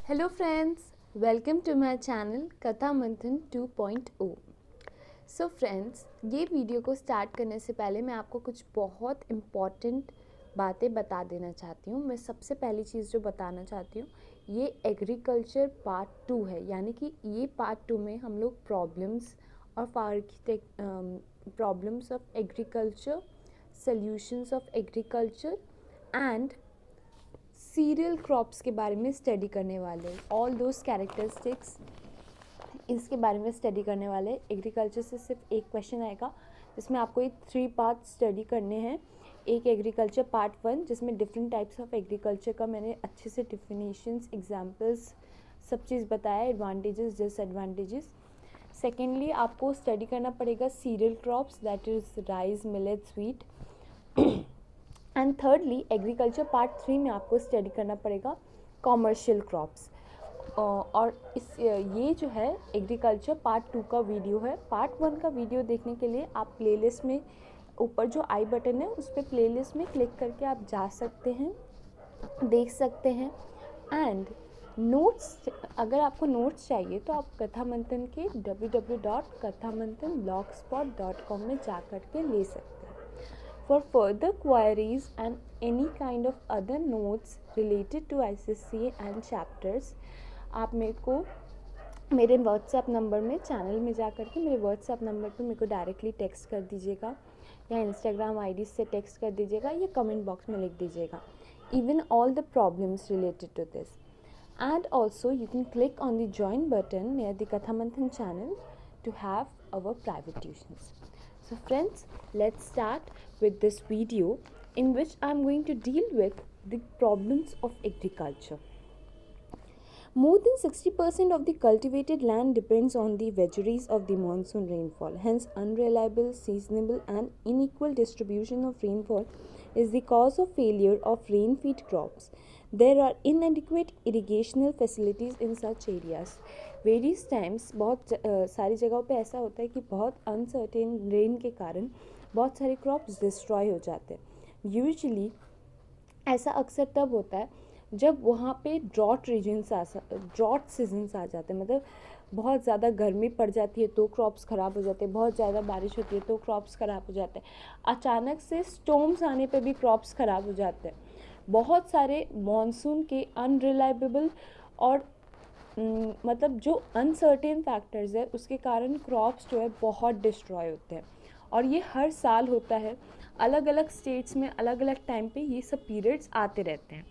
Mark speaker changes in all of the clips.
Speaker 1: Hello friends, welcome to my channel Katha Manthan 2.0। So friends, ये video को start करने से पहले मैं आपको कुछ बहुत इम्पॉर्टेंट बातें बता देना चाहती हूँ। मैं सबसे पहली चीज़ जो बताना चाहती हूँ, ये एग्रीकल्चर पार्ट 2 है, यानी कि ये पार्ट 2 में हम लोग problems of agriculture, solutions of agriculture and cereal crops के बारे में स्टडी करने वाले हैं। ऑल दोज कैरेक्टरिस्टिक्स इसके बारे में स्टडी करने वाले हैं। एग्रीकल्चर से सिर्फ एक क्वेश्चन आएगा जिसमें आपको ये 3 पार्ट स्टडी करने हैं। एक एग्रीकल्चर पार्ट 1 जिसमें डिफरेंट टाइप्स ऑफ एग्रीकल्चर का मैंने अच्छे से डिफिनीशंस, एग्जाम्पल्स, सब चीज़ बताया, एडवांटेजेस, डिसएडवांटेजेस। सेकेंडली आपको स्टडी करना पड़ेगा cereal crops, that is rice, millet, sweet. And thirdly agriculture part 3 में आपको स्टडी करना पड़ेगा कॉमर्शियल क्रॉप्स। और ये जो है एग्रीकल्चर पार्ट 2 का वीडियो है। पार्ट 1 का वीडियो देखने के लिए आप प्लेलिस्ट में ऊपर जो आई बटन है उस पर प्लेलिस्ट में क्लिक करके आप जा सकते हैं, देख सकते हैं। एंड नोट्स, अगर आपको नोट्स चाहिए तो आप कथा मंथन के www.kathamanthanblogspot.com में जा कर के ले सकते हैं। For further queries and any kind of other notes related to ICSE and chapters, आप मेरे को मेरे व्हाट्सएप नंबर में, चैनल में जा कर के मेरे व्हाट्सएप नंबर पे मेरे को डायरेक्टली टेक्स्ट कर दीजिएगा, या इंस्टाग्राम आईडी से टेक्स्ट कर दीजिएगा, या कमेंट बॉक्स में लिख दीजिएगा, even all the problems related to this. And also you can click on the join button near the Katha Manthan channel to have our private tuitions. So friends, let's start with this video in which I'm going to deal with the problems of agriculture. More than 60% of the cultivated land depends on the vagaries of the monsoon rainfall. Hence, unreliable, seasonable and unequal distribution of rainfall is the cause of failure of rain-fed crops. There are inadequate irrigational facilities in such areas. Various times बहुत सारी जगहों पे ऐसा होता है कि बहुत uncertain rain के कारण बहुत सारे क्रॉप्स डिस्ट्रॉय हो जाते हैं। यूजुअली ऐसा अक्सर तब होता है जब वहाँ पे ड्रॉट सीजन्स आ जाते हैं, मतलब बहुत ज़्यादा गर्मी पड़ जाती है तो क्रॉप्स ख़राब हो जाते हैं, बहुत ज़्यादा बारिश होती है तो क्रॉप्स ख़राब हो जाते हैं, अचानक से स्टॉर्म्स आने पे भी क्रॉप्स ख़राब हो जाते हैं। बहुत सारे मॉनसून के अनरिलायबल और मतलब जो अनसर्टेन फैक्टर्स है उसके कारण क्रॉप्स जो है बहुत डिस्ट्रॉय होते हैं, और ये हर साल होता है। अलग अलग स्टेट्स में अलग अलग टाइम पे ये सब पीरियड्स आते रहते हैं।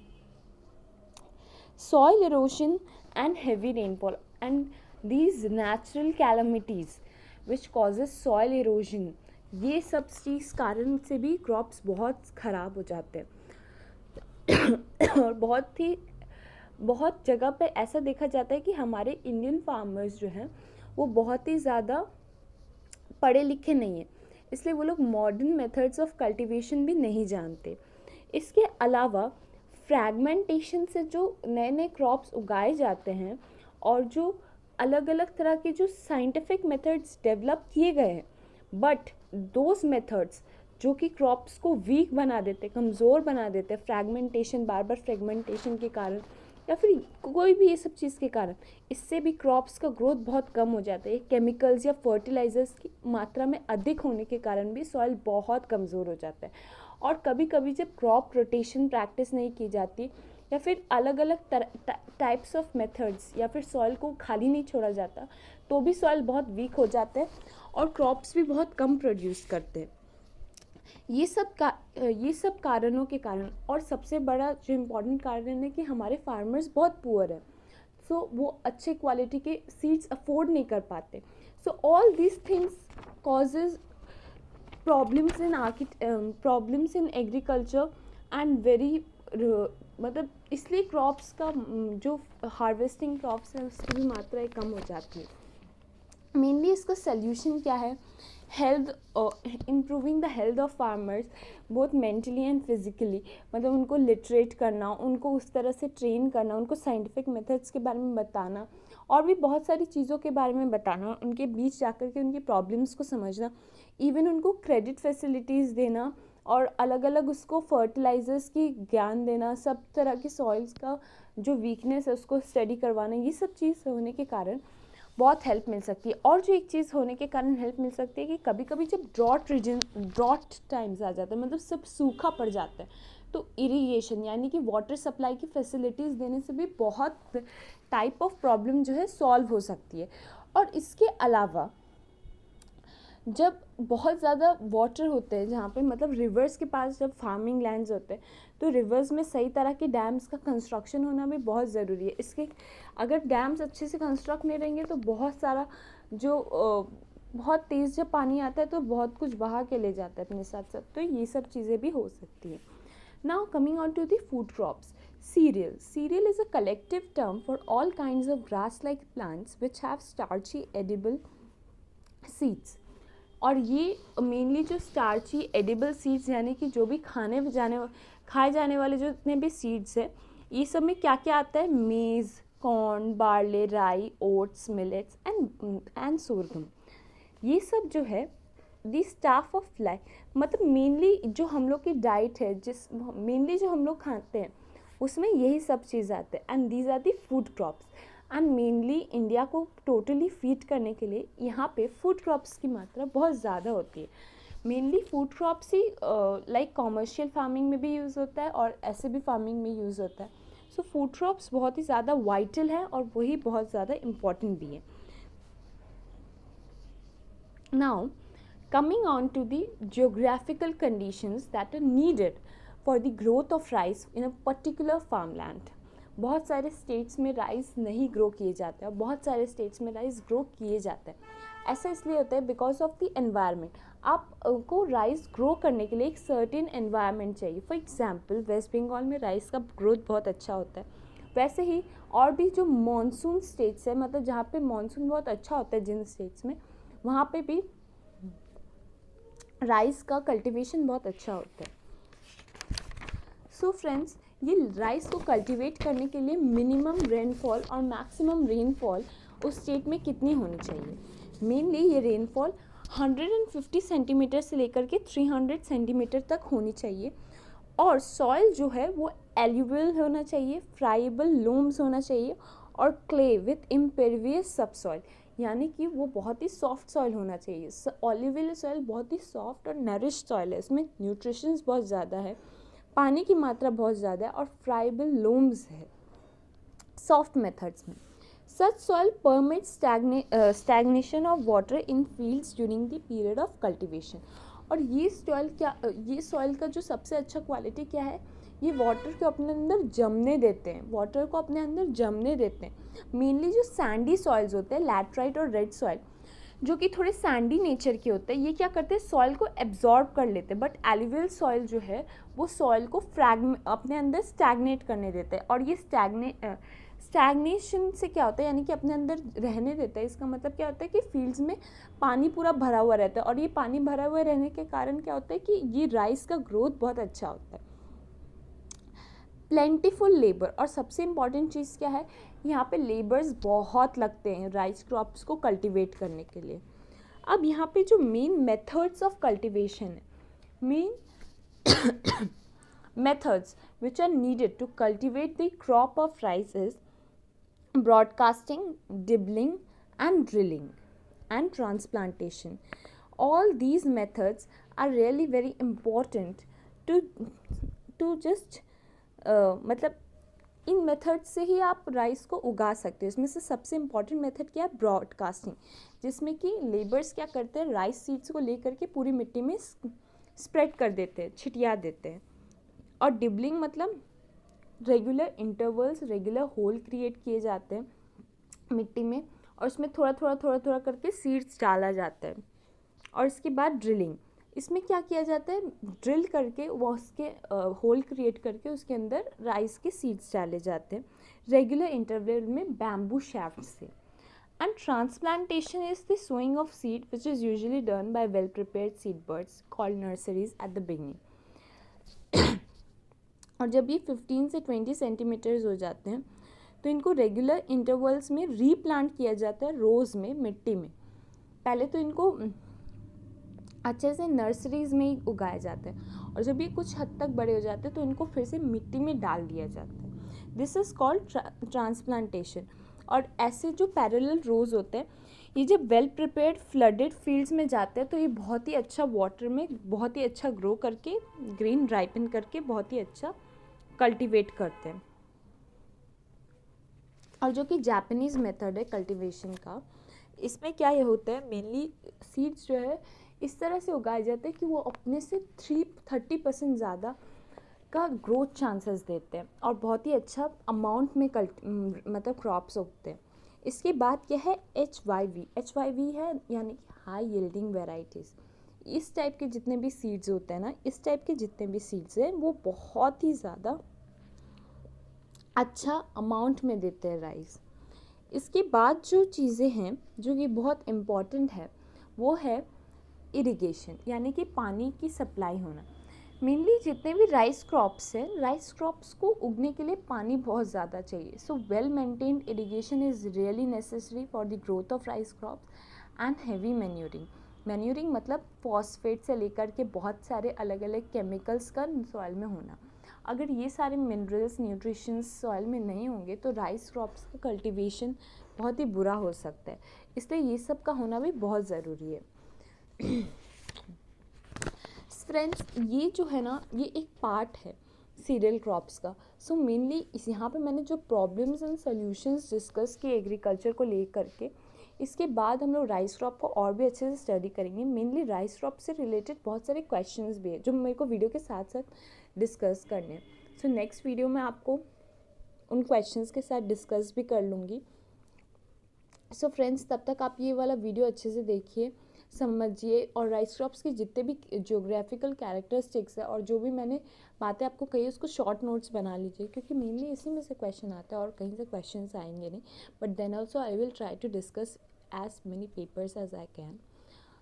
Speaker 1: Soil erosion and heavy rainfall and these natural calamities which causes soil erosion, ये सब चीज़ कारण से भी क्रॉप्स बहुत ख़राब हो जाते हैं। और बहुत जगह पे ऐसा देखा जाता है कि हमारे इंडियन फार्मर्स जो हैं वो बहुत ही ज़्यादा पढ़े लिखे नहीं हैं, इसलिए वो लोग मॉडर्न मेथड्स ऑफ कल्टीवेशन भी नहीं जानते। इसके अलावा फ्रैगमेंटेशन से जो नए नए क्रॉप्स उगाए जाते हैं और जो अलग अलग तरह के जो साइंटिफिक मेथड्स डेवलप किए गए हैं, बट दोज मेथड्स जो कि क्रॉप्स को वीक बना देते, कमज़ोर बना देते, फ्रैगमेंटेशन, बार बार फ्रैगमेंटेशन के कारण या फिर कोई भी ये सब चीज़ के कारण, इससे भी क्रॉप्स का ग्रोथ बहुत कम हो जाता है। केमिकल्स या फर्टिलाइजर्स की मात्रा में अधिक होने के कारण भी सॉइल बहुत कमज़ोर हो जाता है। और कभी कभी जब क्रॉप रोटेशन प्रैक्टिस नहीं की जाती या फिर अलग अलग टाइप्स ऑफ मेथड्स या फिर सॉइल को खाली नहीं छोड़ा जाता तो भी सॉइल बहुत वीक हो जाता है और क्रॉप्स भी बहुत कम प्रोड्यूस करते हैं। ये सब कारणों के कारण, और सबसे बड़ा जो इम्पोर्टेंट कारण है कि हमारे फार्मर्स बहुत पुअर हैं, सो वो अच्छे क्वालिटी के सीड्स अफोर्ड नहीं कर पाते। So all these things causes problems in agriculture and very, मतलब इसलिए क्रॉप्स का जो हार्वेस्टिंग क्रॉप्स है उसकी भी मात्रा कम हो जाती है। मेनली इसका सल्यूशन क्या है? Health, improving the health of farmers both mentally and physically, मतलब उनको लिटरेट करना, उनको उस तरह से ट्रेन करना, उनको साइंटिफिक मेथड्स के बारे में बताना और भी बहुत सारी चीज़ों के बारे में बताना, उनके बीच जाकर के उनकी प्रॉब्लम्स को समझना, इवन उनको क्रेडिट फैसिलिटीज़ देना और अलग अलग उसको फर्टिलाइजर्स की ज्ञान देना, सब तरह की सॉइल्स का जो वीकनेस है उसको स्टडी करवाना, ये सब चीज़ होने के कारण बहुत हेल्प मिल सकती है। और जो एक चीज़ होने के कारण हेल्प मिल सकती है कि कभी कभी जब ड्रॉट टाइम्स आ जाता है, मतलब सब सूखा पड़ जाता है, तो इरिगेशन यानी कि वाटर सप्लाई की फैसिलिटीज़ देने से भी बहुत टाइप ऑफ प्रॉब्लम जो है सॉल्व हो सकती है। और इसके अलावा जब बहुत ज़्यादा वाटर होते हैं जहाँ पे, मतलब रिवर्स के पास जब फार्मिंग लैंड्स होते हैं, तो रिवर्स में सही तरह के डैम्स का कंस्ट्रक्शन होना भी बहुत ज़रूरी है। इसके अगर डैम्स अच्छे से कंस्ट्रक्ट नहीं रहेंगे तो बहुत सारा जो बहुत तेज़ जब पानी आता है तो बहुत कुछ बहा के ले जाता है अपने साथ साथ, तो ये सब चीज़ें भी हो सकती हैं। Now coming on to the food crops, cereal is a collective term for all kinds of grass like plants which have starchy edible seeds। और ये मेनली जो स्टार्ची एडिबल सीड्स यानी कि जो भी खाए जाने वाले जो जितने भी सीड्स है, ये सब में क्या क्या आता है, मेज़, कॉर्न, बार्ले, राई, ओट्स, मिलेट्स एंड सोरगम। ये सब जो है दी स्टाफ ऑफ लाइफ, मतलब मेनली जो हम लोग की डाइट है, जिस मेनली जो हम लोग खाते हैं उसमें यही सब चीज़ आते हैं। And these are the food crops. And mainly India को टोटली फीड करने के लिए यहाँ पे फूड क्रॉप्स की मात्रा बहुत ज़्यादा होती है। मेनली फूड क्रॉप्स ही लाइक कॉमर्शियल फार्मिंग में भी यूज़ होता है और ऐसे भी फार्मिंग में यूज़ होता है। सो फूड क्रॉप्स बहुत ही ज़्यादा वाइटल है और वही बहुत ज़्यादा इम्पॉर्टेंट भी है। Now coming on to the geographical conditions that are needed for the growth of rice in a particular farmland। बहुत सारे स्टेट्स में राइस नहीं ग्रो किए जाते हैं और बहुत सारे स्टेट्स में राइस ग्रो किए जाते हैं। ऐसा इसलिए होता है बिकॉज ऑफ द एनवायरनमेंट। आपको राइस ग्रो करने के लिए एक सर्टेन एनवायरनमेंट चाहिए। फॉर एग्जांपल वेस्ट बंगाल में राइस का ग्रोथ बहुत अच्छा होता है। वैसे ही और भी जो मॉनसून स्टेट्स है, मतलब जहाँ पे मॉनसून बहुत अच्छा होता है जिन स्टेट्स में, वहाँ पे भी राइस का कल्टीवेशन बहुत अच्छा होता है। सो फ्रेंड्स, ये राइस को कल्टीवेट करने के लिए मिनिमम रेनफॉल और मैक्सिमम रेनफॉल उस स्टेट में कितनी होनी चाहिए। मेनली ये रेनफॉल 150 सेंटीमीटर से लेकर के 300 सेंटीमीटर तक होनी चाहिए। और सॉइल जो है वो एल्यूवियल होना चाहिए, फ्राइबल लोम्स होना चाहिए और क्ले विथ इम्पेरिवियस सबसॉइल, यानी कि वो बहुत ही सॉफ्ट सॉइल होना चाहिए। ऑलिवियल सॉइल बहुत ही सॉफ्ट और नरिश सॉइल है, इसमें न्यूट्रिशंस बहुत ज़्यादा है, पानी की मात्रा बहुत ज़्यादा है और फ्राइबल लोम्स है सॉफ्ट मेथड्स में। Such soil permit stagnation of water in fields during the period of cultivation. और ये सॉइल का जो सबसे अच्छा क्वालिटी क्या है, ये वाटर को अपने अंदर जमने देते हैं, मेनली जो सैंडी सॉइल्स होते हैं, लैटराइट और रेड सॉइल, जो कि थोड़े सैंडी नेचर के होते हैं, ये क्या करते हैं, सॉइल को एब्जॉर्ब कर लेते हैं। बट एलुवियल सॉइल जो है वो सॉइल को अपने अंदर स्टैग्नेट करने देते हैं। और ये स्टैग्नेशन से क्या होता है, यानी कि अपने अंदर रहने देता है। इसका मतलब क्या होता है कि फील्ड्स में पानी पूरा भरा हुआ रहता है और ये पानी भरा हुआ रहने के कारण क्या होता है कि ये राइस का ग्रोथ बहुत अच्छा होता है। प्लेंटीफुल लेबर, और सबसे इम्पॉर्टेंट चीज़ क्या है, यहाँ पे लेबर्स बहुत लगते हैं राइस क्रॉप्स को कल्टीवेट करने के लिए। अब यहाँ पे जो मेन मेथड्स ऑफ कल्टीवेशन है, main methods which are needed to cultivate the crop of rice is broadcasting, dibbling and drilling and transplantation. All these methods are really very important to just मतलब इन method से ही आप rice को उगा सकते हो। इसमें से सबसे इम्पॉर्टेंट मेथड क्या है, ब्रॉडकास्टिंग, जिसमें कि लेबर्स क्या करते हैं, राइस सीड्स को लेकर के पूरी मिट्टी में स्प्रेड कर देते हैं, छिटिया देते हैं। और डिबलिंग मतलब regular intervals, regular hole create किए जाते हैं मिट्टी में और उसमें थोड़ा थोड़ा करके सीड्स डाला जाता है। और इसके बाद ड्रिलिंग, इसमें क्या किया जाता है, ड्रिल करके वो उसके होल क्रिएट करके उसके अंदर राइस के सीड्स डाले जाते हैं रेगुलर इंटरवल में बैम्बू शाफ्ट से। And transplantation is the sowing of seed which is usually done by well prepared seed beds called nurseries at the beginning. और जब ये 15 से 20 सेंटीमीटर्स हो जाते हैं तो इनको रेगुलर इंटरवल्स में रीप्लांट किया जाता है रोज़ में मिट्टी में। पहले तो इनको अच्छे से नर्सरीज़ में ही उगाया जाता है और जब ये कुछ हद तक बड़े हो जाते हैं तो इनको फिर से मिट्टी में डाल दिया जाता है। This is called transplantation. और ऐसे जो पैरेलल रोज होते हैं, ये जब वेल प्रिपेयर्ड फ्लडेड फील्ड्स में जाते हैं तो ये बहुत ही अच्छा वाटर में बहुत ही अच्छा ग्रो करके ग्रेन राइपन करके बहुत ही अच्छा कल्टीवेट करते हैं। और जो कि जापानीज़ मेथड है कल्टीवेशन का, इसमें क्या ये होता है, मेनली सीड्स जो है इस तरह से उगाए जाते हैं कि वो अपने से 30% ज़्यादा का ग्रोथ चांसेस देते हैं और बहुत ही अच्छा अमाउंट में मतलब क्रॉप्स उगते हैं। इसके बाद क्या है, एच वाई वी है, यानी कि हाई यील्डिंग वेराइटीज़। इस टाइप के जितने भी सीड्स होते हैं ना, इस टाइप के जितने भी सीड्स हैं वो बहुत ही ज़्यादा अच्छा अमाउंट में देते हैं राइस। इसके बाद जो चीज़ें हैं जो कि बहुत इम्पॉर्टेंट है, वो है इरिगेशन, यानी कि पानी की सप्लाई होना। मेनली जितने भी राइस क्रॉप्स हैं, राइस क्रॉप्स को उगने के लिए पानी बहुत ज़्यादा चाहिए। So well maintained irrigation is really necessary for the growth of rice crops. And heavy manuring मतलब फॉस्फेट से लेकर के बहुत सारे अलग अलग केमिकल्स का सॉइल में होना। अगर ये सारे मिनरल्स न्यूट्रिशंस सॉइल में नहीं होंगे तो राइस क्रॉप्स का कल्टीवेशन बहुत ही बुरा हो सकता है, इसलिए ये सब का होना भी बहुत ज़रूरी है। फ्रेंड्स, ये जो है ना, ये एक पार्ट है सीरियल क्रॉप्स का। सो मेनली इस यहाँ पे मैंने जो प्रॉब्लम्स एंड सॉल्यूशंस डिस्कस किए एग्रीकल्चर को लेकर के, इसके बाद हम लोग राइस क्रॉप को और भी अच्छे से स्टडी करेंगे। मेनली राइस क्रॉप से रिलेटेड बहुत सारे क्वेश्चंस भी है जो मेरे को वीडियो के साथ साथ डिस्कस करने हैं। सो नेक्स्ट वीडियो में आपको उन क्वेश्चंस के साथ डिस्कस भी कर लूँगी। सो फ्रेंड्स, तब तक आप ये वाला वीडियो अच्छे से देखिए, समझिए, और राइस क्रॉप्स की जितने भी ज्योग्राफिकल कैरेक्टरिस्टिक्स है और जो भी मैंने बातें आपको कही उसको शॉर्ट नोट्स बना लीजिए, क्योंकि मेनली इसी में से क्वेश्चन आता है और कहीं से क्वेश्चंस आएंगे नहीं। But then also I will try to discuss as many papers as I can.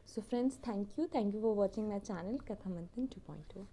Speaker 1: So friends, thank you for watching my channel Katha Manthan 2.2.